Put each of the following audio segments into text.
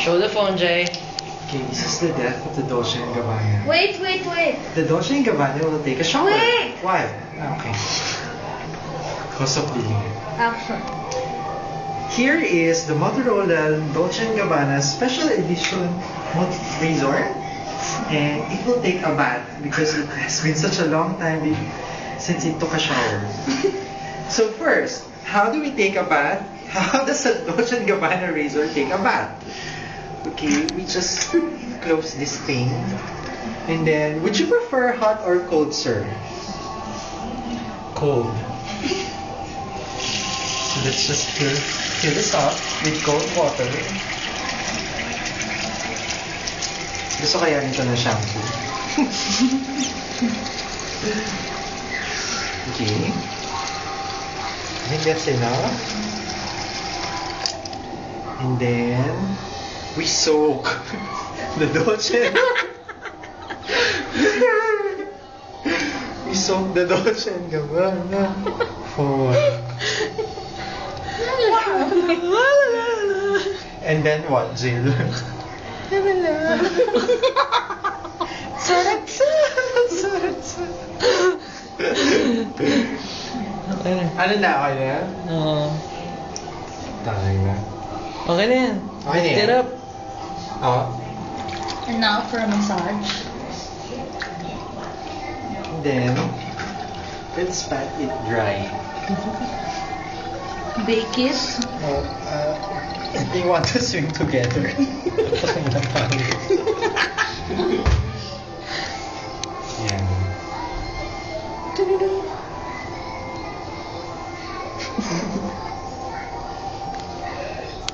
Show the phone, Jay. Okay, this is the death of the Dolce & Gabbana. Wait. The Dolce & Gabbana will take a shower. Wait! Why? Okay. Cost of living. Action. Here is the Motorola Dolce & Gabbana Special Edition Razor. And it will take a bath because it has been such a long time since it took a shower. So first, how do we take a bath? How does a Dolce & Gabbana razor take a bath? Okay, we just close this thing. And then, would you prefer hot or cold, sir? Cold. So let's just fill this up with cold water. Gusto kaya nito ng shampoo? Okay. I think that's enough. And then, we soak the Dolce. We soak the Dolce & Gabbana for... And then what, Jill? Ano na? Okay na yan? Oo. Tangay na. Okay na yan. Okay na yan? Get up. Oh. And now for a massage. And then, let's pat it dry. Bake it. They want to swim together. Yan.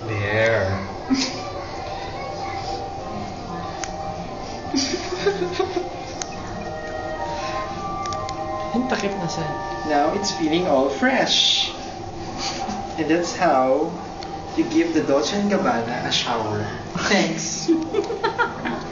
There. Yung takip na sa... Now it's feeling all fresh. And that's how you give the Dolce & Gabbana a shower. Thanks.